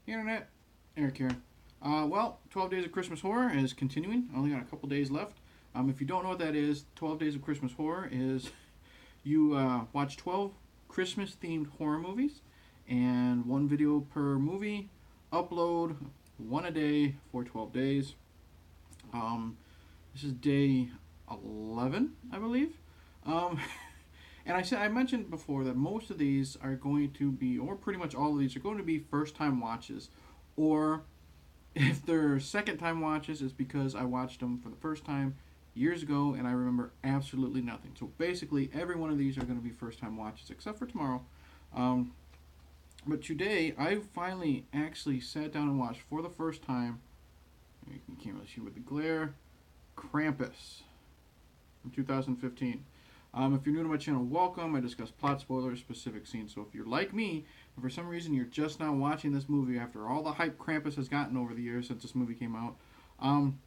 Hey Internet, Eric here. 12 Days of Christmas Horror is continuing. I only got a couple days left. If you don't know what that is, 12 Days of Christmas Horror is you watch 12 Christmas themed horror movies and one video per movie, upload one a day for 12 days. Um, this is day 11, I believe. Um, and I mentioned before that most of these are going to be, or pretty much all of these are going to be first time watches, or if they're second time watches, it's because I watched them for the first time years ago and I remember absolutely nothing. So basically, every one of these are going to be first time watches except for tomorrow. Um, but today, I finally actually sat down and watched for the first time. You can't really see with the glare. Krampus from 2015. If you're new to my channel, welcome. I discuss plot spoilers, specific scenes. So if you're like me, and for some reason you're just now watching this movie after all the hype Krampus has gotten over the years since this movie came out, um,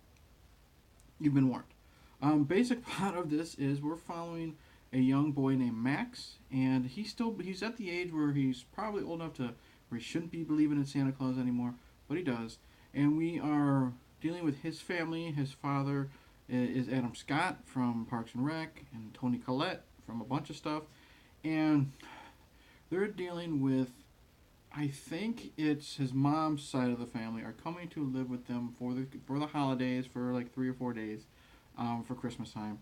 you've been warned. Basic plot of this is we're following a young boy named Max, and he's at the age where he's probably old enough to where he shouldn't be believing in Santa Claus anymore, but he does. And we are dealing with his family. His father is Adam Scott from Parks and Rec, and Toni Collette from a bunch of stuff, and they're dealing with. I think it's his mom's side of the family are coming to live with them for the holidays for like 3 or 4 days, for Christmas time,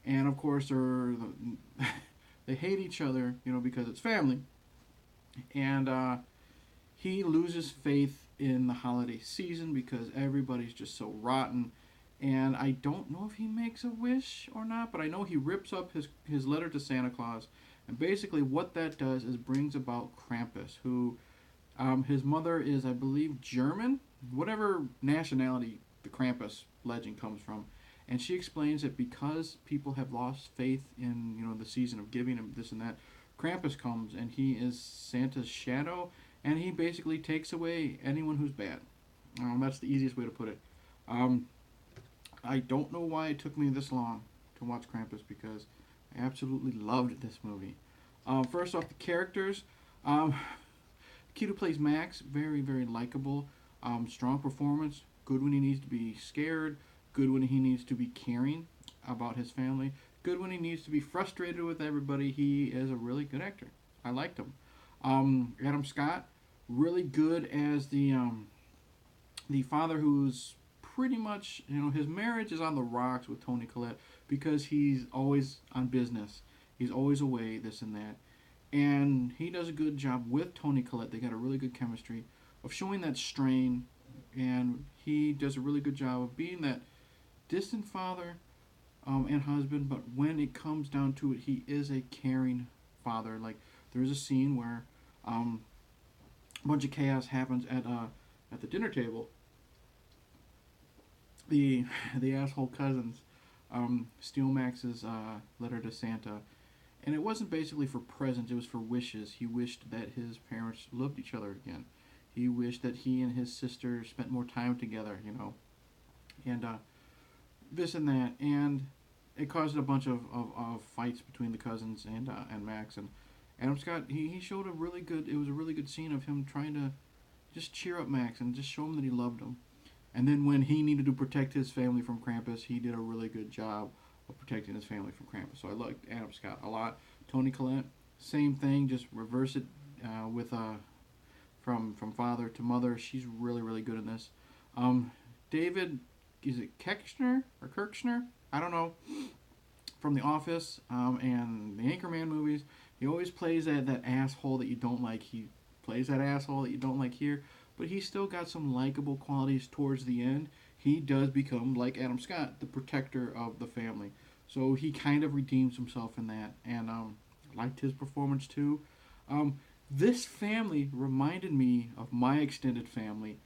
and of course they hate each other, because it's family, and he loses faith in the holiday season because everybody's just so rotten. And I don't know if he makes a wish or not, but I know he rips up his letter to Santa Claus. And basically, what that does is brings about Krampus, who his mother is, I believe, German, whatever nationality the Krampus legend comes from. And she explains that because people have lost faith in the season of giving and this and that, Krampus comes and he is Santa's shadow, and he basically takes away anyone who's bad. That's the easiest way to put it. I don't know why it took me this long to watch Krampus because I absolutely loved this movie. First off, the characters. The kid who plays Max, very, very likable. Strong performance. Good when he needs to be scared. Good when he needs to be caring about his family. Good when he needs to be frustrated with everybody. He is a really good actor. I liked him. Adam Scott, really good as the father who's pretty much, his marriage is on the rocks with Toni Collette because he's always on business. He's always away, this and that. And he does a good job with Toni Collette. They got a really good chemistry of showing that strain, and he does a really good job of being that distant father and husband, but when it comes down to it, he is a caring father. Like, there's a scene where a bunch of chaos happens at the dinner table. The asshole cousins steal Max's letter to Santa, and it wasn't basically for presents; it was for wishes. He wished that his parents loved each other again. He wished that he and his sister spent more time together, and this and that, and it caused a bunch of fights between the cousins and Max. And Adam Scott, he showed a really good. It was a really good scene of him trying to just cheer up Max and just show him that he loved him. And then when he needed to protect his family from Krampus, he did a really good job of protecting his family from Krampus. So I liked Adam Scott a lot. Toni Collette, same thing, just reverse it with from father to mother. She's really, really good in this. David, is it Kechner or Kirchner? I don't know. From The Office and the Anchorman movies, he always plays that asshole that you don't like. He plays that asshole that you don't like here, but he's still got some likable qualities towards the end. He does become, like Adam Scott, the protector of the family. So he kind of redeems himself in that, and liked his performance too. This family reminded me of my extended family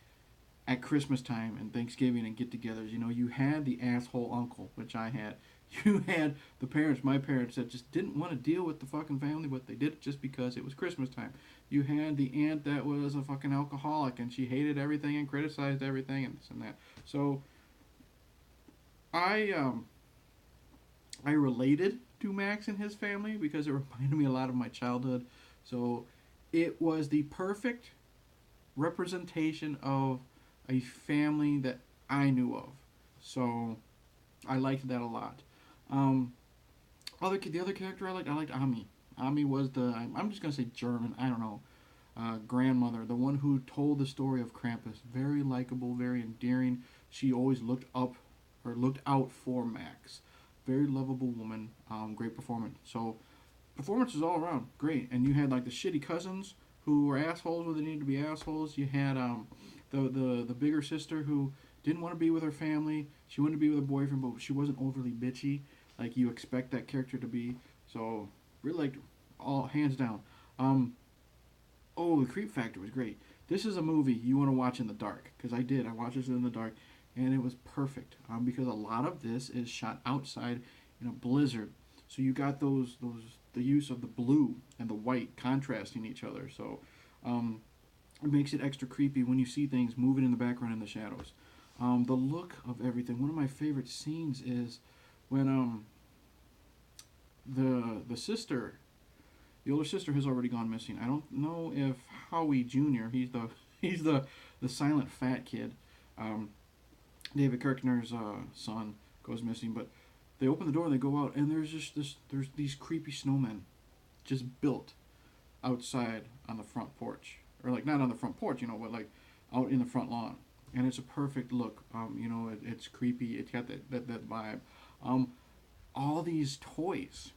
at Christmas time and Thanksgiving and get-togethers. You had the asshole uncle, which I had. You had the parents, my parents, that just didn't want to deal with the fucking family, but they did it just because it was Christmas time. You had the aunt that was a fucking alcoholic and she hated everything and criticized everything and this and that. So I related to Max and his family because it reminded me a lot of my childhood. So it was the perfect representation of a family that I knew of. So I liked that a lot. Um, the other character I liked Ami. Ami was the I'm just gonna say German. I don't know. Grandmother, the one who told the story of Krampus. Very likable, very endearing. She always looked up or looked out for Max. Very lovable woman. Great performance. So performances all around great. And you had like the shitty cousins who were assholes where they needed to be assholes. You had the bigger sister who didn't want to be with her family. She wanted to be with her boyfriend, but she wasn't overly bitchy like you expect that character to be. So really like all hands down. Um, oh, the creep factor was great. This is a movie you want to watch in the dark because I did. I watched this in the dark, and it was perfect. Because a lot of this is shot outside in a blizzard, so you got those the use of the blue and the white contrasting each other. So um, it makes it extra creepy when you see things moving in the background in the shadows. The look of everything. One of my favorite scenes is when the sister, the older sister, has already gone missing. I don't know if Howie Jr. He's the silent fat kid. Um, David Kirkner's son goes missing, but they open the door and they go out, and there's these creepy snowmen just built outside on the front porch, or like not on the front porch, but like out in the front lawn, and it's a perfect look. It's creepy. It's got that vibe. Um, all these toys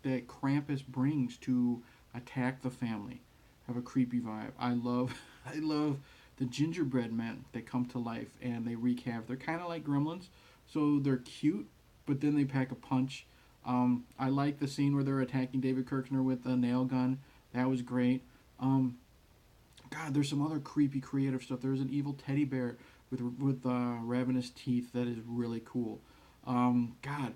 that Krampus brings to attack the family have a creepy vibe. I love I love the gingerbread men that come to life and they wreak havoc. They're kind of like gremlins, so they're cute, but then they pack a punch. I like the scene where they're attacking David Kirkner with a nail gun. That was great. Um, God, there's some other creepy creative stuff. There's an evil teddy bear with ravenous teeth that is really cool. God,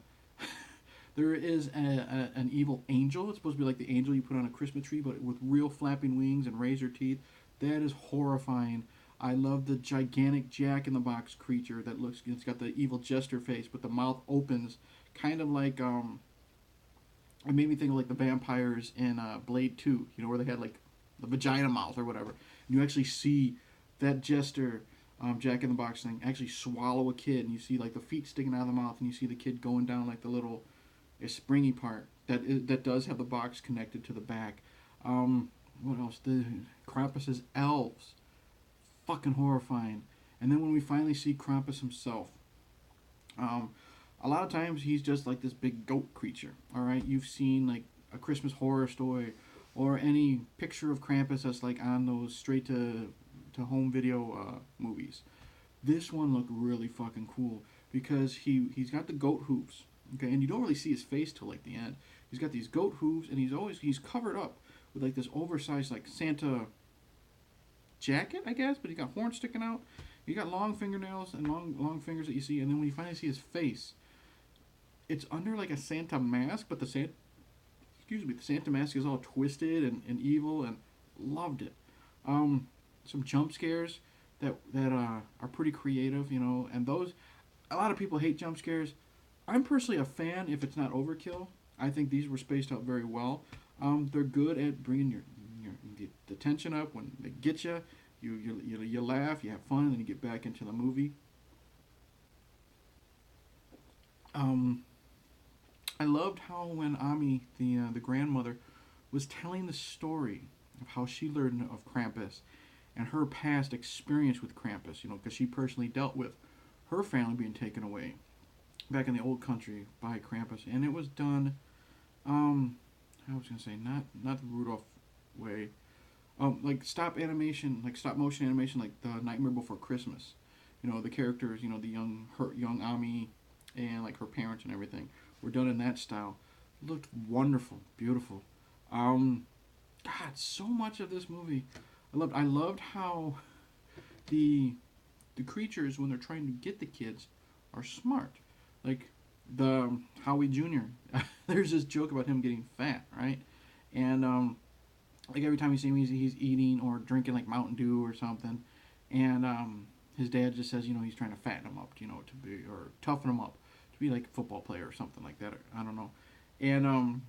there is an evil angel. It's supposed to be like the angel you put on a Christmas tree, but with real flapping wings and razor teeth. That is horrifying. I love the gigantic Jack in the Box creature that looks. It's got the evil jester face, but the mouth opens, kind of like It made me think of like the vampires in Blade 2. Where they had like the vagina mouth or whatever. And you actually see that jester. Jack in the Box thing actually swallow a kid, and you see like the feet sticking out of the mouth, and you see the kid going down like the little a springy part that does have the box connected to the back. What else? The Krampus's elves, fucking horrifying. And then when we finally see Krampus himself, um, a lot of times he's just like this big goat creature. All right, you've seen like a Christmas Horror Story or any picture of Krampus that's like on those straight to home video movies. This one looked really fucking cool because he's got the goat hooves. Okay, and you don't really see his face till like the end. He's got these goat hooves, and he's covered up with like this oversized like Santa jacket, I guess, but he got horns sticking out. He got long fingernails and long fingers that you see, and then when you finally see his face, it's under like a Santa mask, but the Santa mask is all twisted and evil, and loved it. Some jump scares that are pretty creative, and those a lot of people hate jump scares. I'm personally a fan if it's not overkill. I think these were spaced out very well. They're good at bringing the tension up when they get you. You laugh, you have fun, and then you get back into the movie. I loved how when Ami, the grandmother, was telling the story of how she learned of Krampus and her past experience with Krampus, because she personally dealt with her family being taken away back in the old country by Krampus, and it was done. I was gonna say not the Rudolph way. Like stop motion animation, like the Nightmare Before Christmas. The characters, the young Ami, and like her parents and everything were done in that style. It looked wonderful, beautiful. God, so much of this movie, I loved how the creatures when they're trying to get the kids are smart. Like the Howie Jr. There's this joke about him getting fat, right? And like every time you see him, he's eating or drinking like Mountain Dew or something, and his dad just says, he's trying to fatten him up, to be or toughen him up to be like a football player or something like that. I don't know. And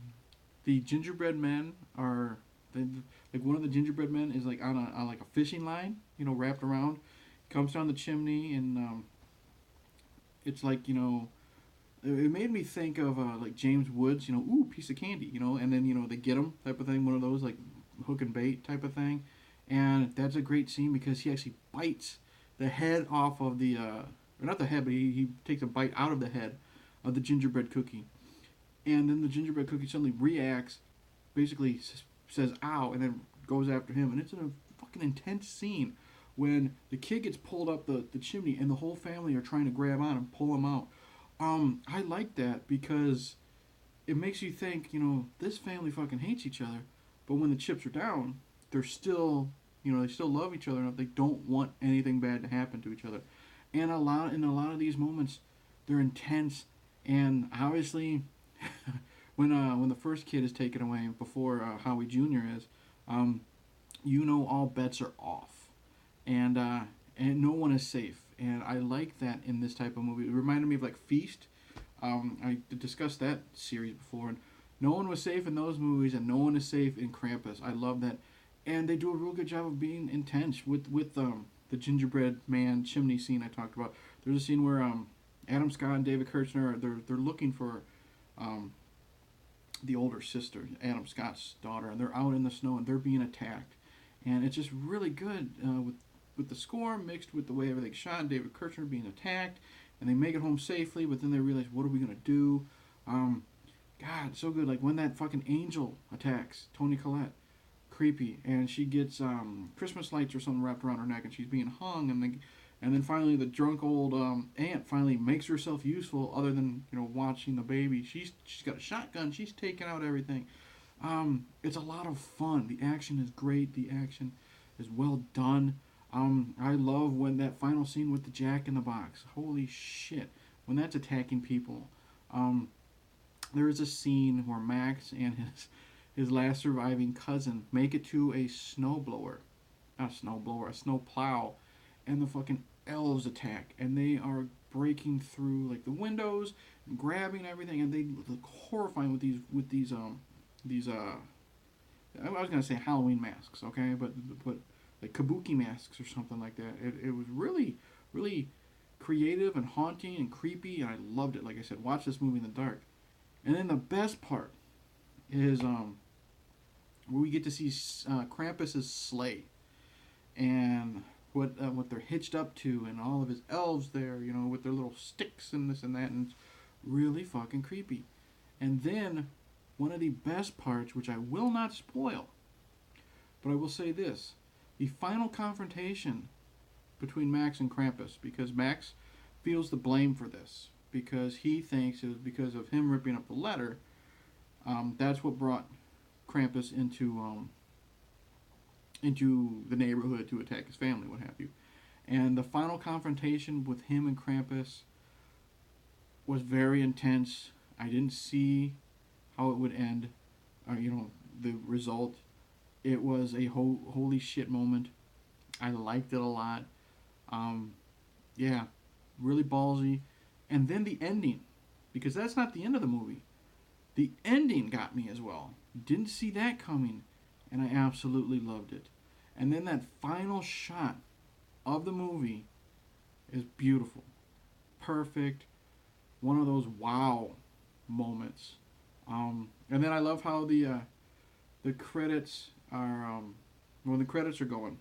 the gingerbread men are they Like one of the gingerbread men is like on like a fishing line, wrapped around, comes down the chimney, and it's like it made me think of like James Woods, ooh, piece of candy, and then they get him type of thing, one of those like hook and bait type of thing, and that's a great scene because he actually bites the head off of the, or not the head, but he takes a bite out of the head of the gingerbread cookie, and then the gingerbread cookie suddenly reacts, basically says ow, and then goes after him, and it's a fucking intense scene when the kid gets pulled up the chimney and the whole family are trying to grab on him, pull him out. I like that because it makes you think, this family fucking hates each other, but when the chips are down, they're still, they still love each other enough. They don't want anything bad to happen to each other, and in a lot of these moments, they're intense, and obviously, when the first kid is taken away before Howie Jr. is, all bets are off, and no one is safe. And I like that in this type of movie. It reminded me of like Feast. I discussed that series before, and no one was safe in those movies, and no one is safe in Krampus. I love that, and they do a real good job of being intense with the gingerbread man chimney scene I talked about. There's a scene where Adam Scott and David Kirchner they're looking for the older sister, Adam Scott's daughter, and they're out in the snow and they're being attacked, and it's just really good with the score mixed with the way everything's shot, and David Kirchner being attacked, and they make it home safely, but then they realize, what are we going to do? God, so good. Like when that fucking angel attacks Toni Collette, creepy, and she gets Christmas lights or something wrapped around her neck, and she's being hung, and then finally the drunk old aunt finally makes herself useful other than, watching the baby. She's got a shotgun. She's taking out everything. It's a lot of fun. The action is great. The action is well done. I love when that final scene with the Jack in the Box. Holy shit. When that's attacking people. There is a scene where Max and his last surviving cousin make it to a snowblower. Not a snowblower, a snowplow. And the fucking elves attack. And they are breaking through like the windows and grabbing everything. And they look horrifying with these I was gonna say Halloween masks, okay? But like kabuki masks or something like that. It was really, really creative and haunting and creepy, and I loved it. Like I said, watch this movie in the dark. And then the best part is where we get to see Krampus's sleigh and what they're hitched up to, and all of his elves there, with their little sticks and this and that, and it's really fucking creepy. And then one of the best parts, which I will not spoil, but I will say this. The final confrontation between Max and Krampus, because Max feels the blame for this, because he thinks it was because of him ripping up the letter, that's what brought Krampus into the neighborhood to attack his family, what have you. And the final confrontation with him and Krampus was very intense. I didn't see how it would end, the result. It was a holy shit moment. I liked it a lot. Yeah, really ballsy. And then the ending, because that's not the end of the movie. The ending got me as well. Didn't see that coming, and I absolutely loved it. And then that final shot of the movie is beautiful. Perfect. One of those wow moments. And then I love how the credits are when the credits are going.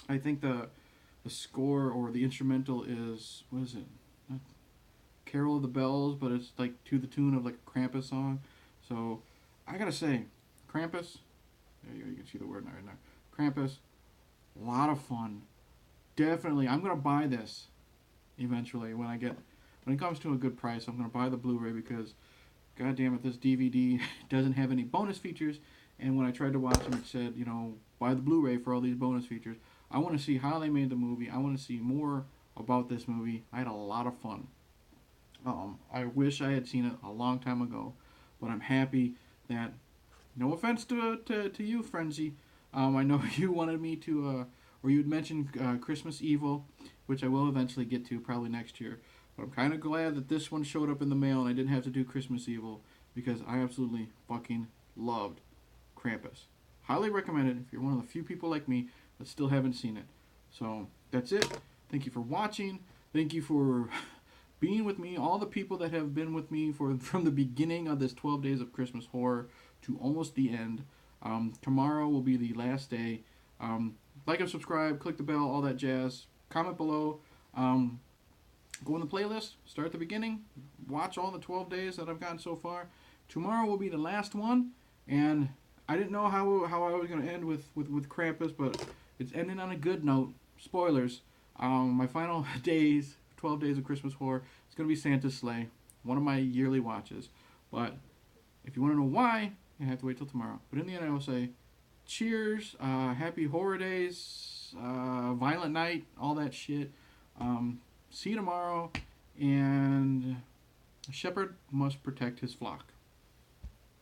I think the score or the instrumental is, what is it? Not Carol of the Bells, but it's like to the tune of like a Krampus song. So I gotta say, Krampus. There you go. You can see the word right now. Krampus. A lot of fun. Definitely, I'm gonna buy this eventually when it comes to a good price. I'm gonna buy the Blu-ray because, god damn it, this DVD doesn't have any bonus features. And when I tried to watch them, it said, buy the Blu-ray for all these bonus features. I want to see how they made the movie. I want to see more about this movie. I had a lot of fun. I wish I had seen it a long time ago, but I'm happy that, no offense to you, Frenzy, I know you wanted me to, or you had mentioned Christmas Evil, which I will eventually get to, probably next year. But I'm kind of glad that this one showed up in the mail and I didn't have to do Christmas Evil, because I absolutely fucking loved Krampus. Highly recommend it if you're one of the few people like me that still haven't seen it. So that's it. Thank you for watching. Thank you for being with me. All the people that have been with me from the beginning of this 12 Days of Christmas Horror to almost the end. Tomorrow will be the last day. Like and subscribe, click the bell, all that jazz. Comment below. Go in the playlist, start at the beginning, watch all the 12 days that I've gotten so far. Tomorrow will be the last one, and I didn't know how I was going to end with Krampus, but it's ending on a good note. Spoilers. My final days, 12 Days of Christmas Horror, it's going to be Santa's Sleigh, one of my yearly watches. But if you want to know why, you have to wait till tomorrow. But in the end, I will say, cheers, happy horror days, violent night, all that shit. See you tomorrow, and a shepherd must protect his flock.